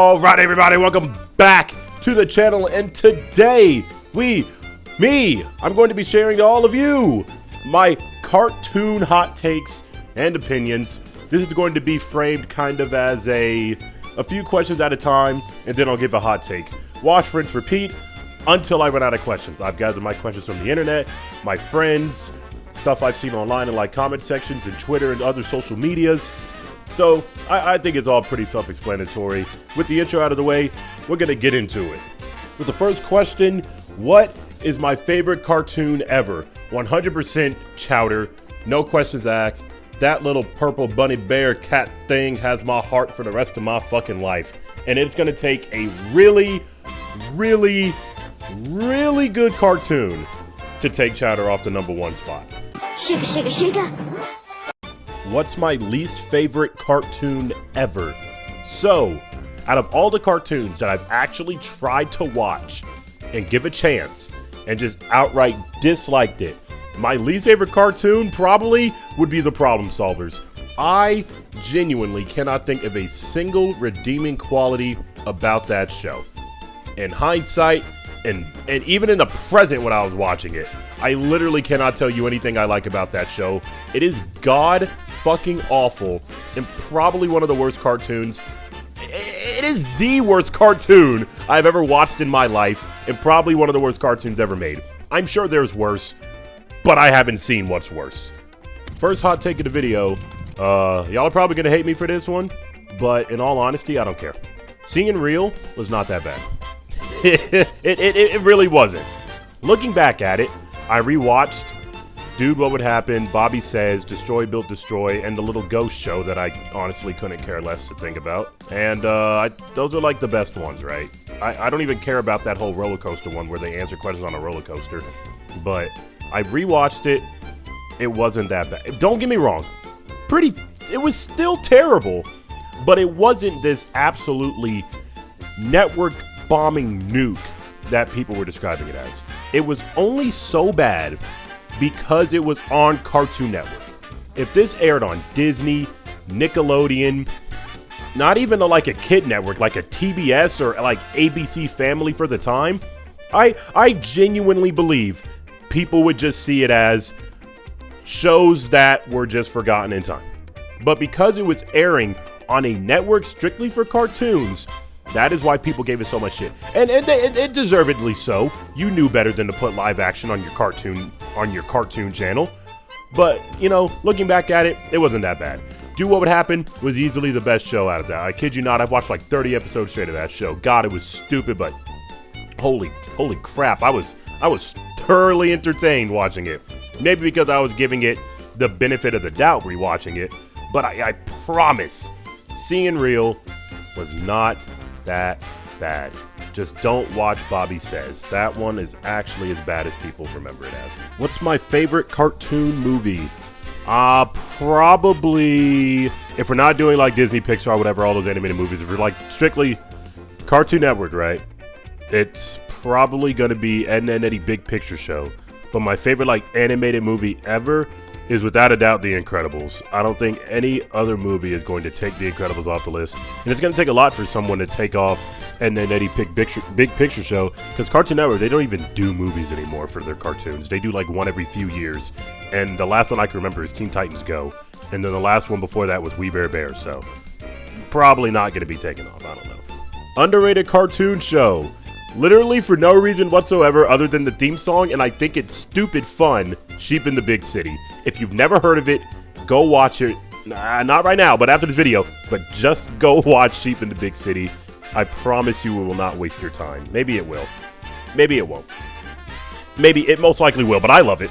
All right, everybody, welcome back to the channel, and today I'm going to be sharing to all of you my cartoon hot takes and opinions. This is going to be framed kind of as a few questions at a time, and then I'll give a hot take. Wash, rinse, repeat until I run out of questions. I've gathered my questions from the internet, my friends, stuff I've seen online in like comment sections and Twitter and other social medias. So I think it's all pretty self-explanatory. With the intro out of the way, we're going to get into it. With the first question, what is my favorite cartoon ever? 100% Chowder, no questions asked. That little purple bunny bear cat thing has my heart for the rest of my fucking life. And it's going to take a really good cartoon to take Chowder off the #1 spot. Sugar, sugar, sugar. What's my least favorite cartoon ever? So, out of all the cartoons that I've actually tried to watch and give a chance and just outright disliked it, my least favorite cartoon probably would be The Problem Solvers. I genuinely cannot think of a single redeeming quality about that show. In hindsight, and even in the present when I was watching it, I literally cannot tell you anything I like about that show. It is god fucking awful and probably one of the worst cartoons. It is the worst cartoon I've ever watched in my life and probably one of the worst cartoons ever made. I'm sure there's worse, but I haven't seen what's worse. First hot take of the video. Y'all are probably gonna hate me for this one, but in all honesty, I don't care. Seeing Real was not that bad. It really wasn't. Looking back at it, I rewatched Dude, What Would Happen, Bobby Says, Destroy, Build, Destroy, and the little ghost show that I honestly couldn't care less to think about. And those are like the best ones, right? I don't even care about that whole roller coaster one where they answer questions on a roller coaster. But I rewatched it. It wasn't that bad. Don't get me wrong. It was still terrible, but it wasn't this absolutely network bombing nuke that people were describing it as. It was only so bad because it was on Cartoon Network. If this aired on Disney, Nickelodeon, not even like a kid network like a TBS or like ABC Family for the time, I genuinely believe people would just see it as shows that were just forgotten in time. But because it was airing on a network strictly for cartoons, that is why people gave it so much shit. And deservedly so. You knew better than to put live action on your cartoon channel. But, you know, looking back at it, it wasn't that bad. Do What Would Happen was easily the best show out of that. I kid you not, I've watched like 30 episodes straight of that show. God, it was stupid, but holy crap, I was thoroughly entertained watching it. Maybe because I was giving it the benefit of the doubt rewatching it, but I promise, Seeing Real was not that bad. Just don't watch Bobby Says. That one is actually as bad as people remember it as. What's my favorite cartoon movie? Probably, if we're not doing like Disney, Pixar, whatever, all those animated movies, if we're like strictly Cartoon Network, right? It's probably gonna be Ed, Edd n Eddy Big Picture Show. But my favorite like animated movie ever is without a doubt The Incredibles. I don't think any other movie is going to take The Incredibles off the list. And it's going to take a lot for someone to take off Ed, Edd n Eddy Big Picture Show, because Cartoon Network, they don't even do movies anymore for their cartoons. They do like one every few years. And the last one I can remember is Teen Titans Go. And then the last one before that was We Bare Bears. So probably not going to be taken off. I don't know. Underrated cartoon show. Literally for no reason whatsoever other than the theme song, and I think it's stupid fun, Sheep in the Big City. If you've never heard of it, go watch it. Not right now, but after this video. But just go watch Sheep in the Big City. I promise you it will not waste your time. Maybe it will. Maybe it won't. Maybe it most likely will, but I love it.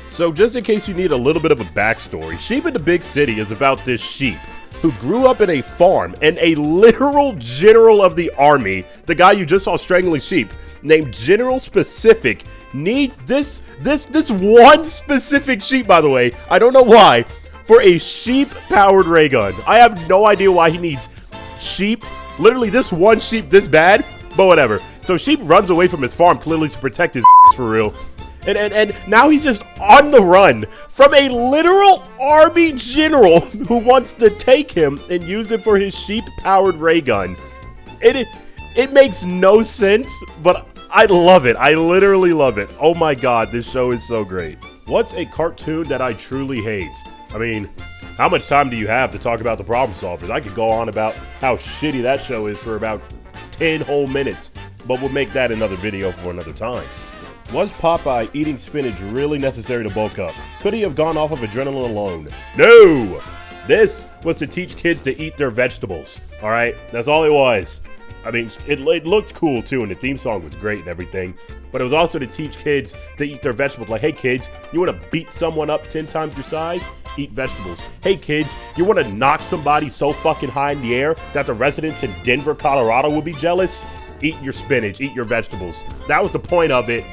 So just in case you need a little bit of a backstory, Sheep in the Big City is about this sheep who grew up in a farm, and a literal general of the army, the guy you just saw strangling sheep, named General Specific, needs this one specific sheep, by the way, I don't know why, for a sheep-powered ray gun. I have no idea why he needs sheep, literally this one sheep this bad, but whatever. So Sheep runs away from his farm, clearly to protect his for real. And now he's just on the run from a literal army general who wants to take him and use it for his sheep-powered ray gun. It makes no sense, but I love it. I literally love it. Oh my god, this show is so great. What's a cartoon that I truly hate? I mean, how much time do you have to talk about the problem solvers? I could go on about how shitty that show is for about 10 whole minutes, but we'll make that another video for another time. Was Popeye eating spinach really necessary to bulk up? Could he have gone off of adrenaline alone? No! This was to teach kids to eat their vegetables. Alright? That's all it was. I mean, it looked cool too, and the theme song was great and everything. But it was also to teach kids to eat their vegetables. Like, hey kids, you want to beat someone up 10 times your size? Eat vegetables. Hey kids, you want to knock somebody so fucking high in the air that the residents in Denver, Colorado would be jealous? Eat your spinach, eat your vegetables. That was the point of it.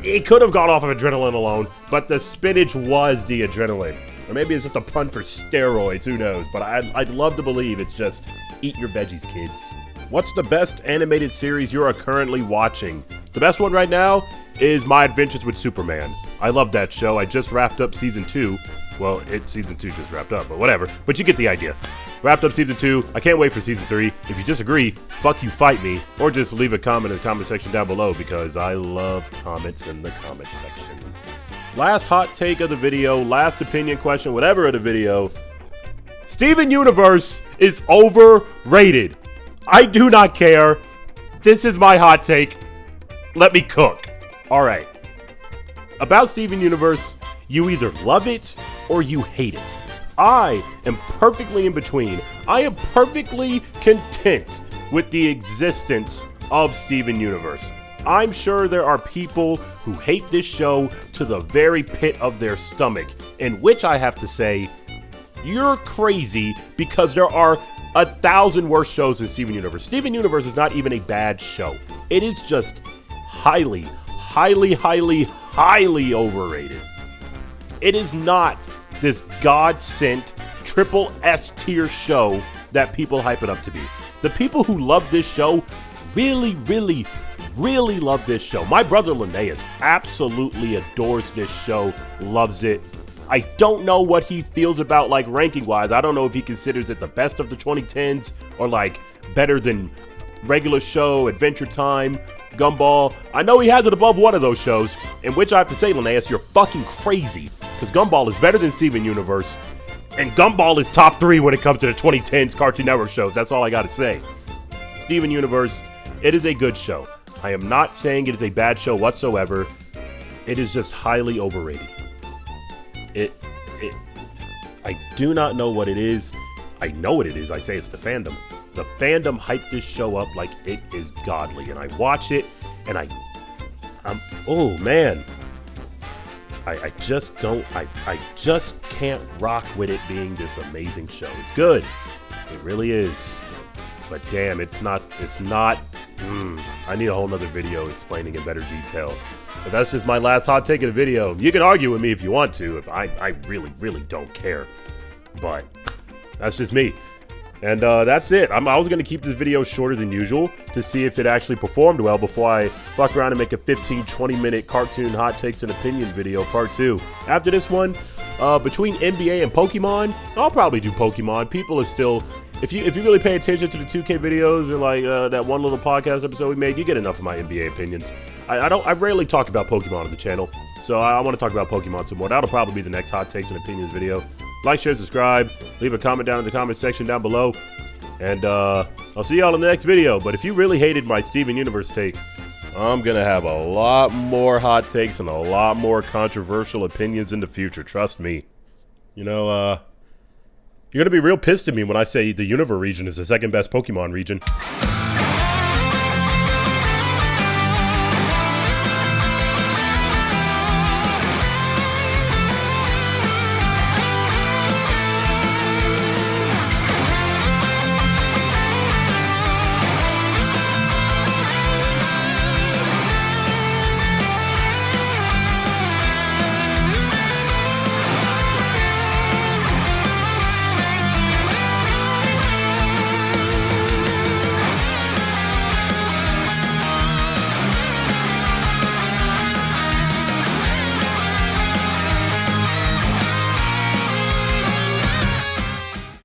It could have gone off of adrenaline alone, but the spinach was the adrenaline. Or maybe it's just a pun for steroids, who knows? But I'd love to believe it's just eat your veggies, kids. What's the best animated series you are currently watching? The best one right now is My Adventures with Superman. I love that show. I just wrapped up season 2. Well, season 2 just wrapped up, but whatever. But you get the idea. Wrapped up season 2. I can't wait for season 3. If you disagree, fuck you, fight me. Or just leave a comment in the comment section down below, because I love comments in the comment section. Last hot take of the video, last opinion question, whatever of the video. Steven Universe is overrated. I do not care. This is my hot take. Let me cook. Alright. About Steven Universe, you either love it or you hate it. I am perfectly in between. I am perfectly content with the existence of Steven Universe. I'm sure there are people who hate this show to the very pit of their stomach, in which I have to say, you're crazy, because there are 1,000 worse shows than Steven Universe. Steven Universe is not even a bad show. It is just highly, highly, highly, highly overrated. It is not this God-sent triple S tier show that people hype it up to be. The people who love this show really, really, really love this show. My brother Linnaeus absolutely adores this show, loves it. I don't know what he feels about, like, ranking-wise. I don't know if he considers it the best of the 2010s or, like, better than Regular Show, Adventure Time, Gumball. I know he has it above one of those shows, in which I have to say, Linnaeus, you're fucking crazy, because Gumball is better than Steven Universe, and Gumball is top 3 when it comes to the 2010s Cartoon Network shows. That's all I gotta say. Steven Universe, it is a good show. I am not saying it is a bad show whatsoever. It is just highly overrated. I do not know what it is. I know what it is. I say it's the fandom. The fandom hyped this show up like it is godly, and I watch it, and oh man, I just can't rock with it being this amazing show. It's good, it really is, but damn, it's not. I need a whole nother video explaining in better detail. But that's just my last hot take of the video. You can argue with me if you want to. If I really, really don't care. But that's just me. And that's it. I was going to keep this video shorter than usual to see if it actually performed well before I fuck around and make a 15-20 minute cartoon hot takes and opinion video part 2. After this one, between NBA and Pokemon, I'll probably do Pokemon. People are still... If you really pay attention to the 2K videos and like that one little podcast episode we made, you get enough of my NBA opinions. I rarely talk about Pokemon on the channel, so I want to talk about Pokemon some more. That'll probably be the next hot takes and opinions video. Like, share, subscribe, leave a comment down in the comment section down below, and I'll see y'all in the next video. But if you really hated my Steven Universe take, I'm gonna have a lot more hot takes and a lot more controversial opinions in the future. Trust me. You know, you're gonna be real pissed at me when I say the Univers region is the second best Pokemon region.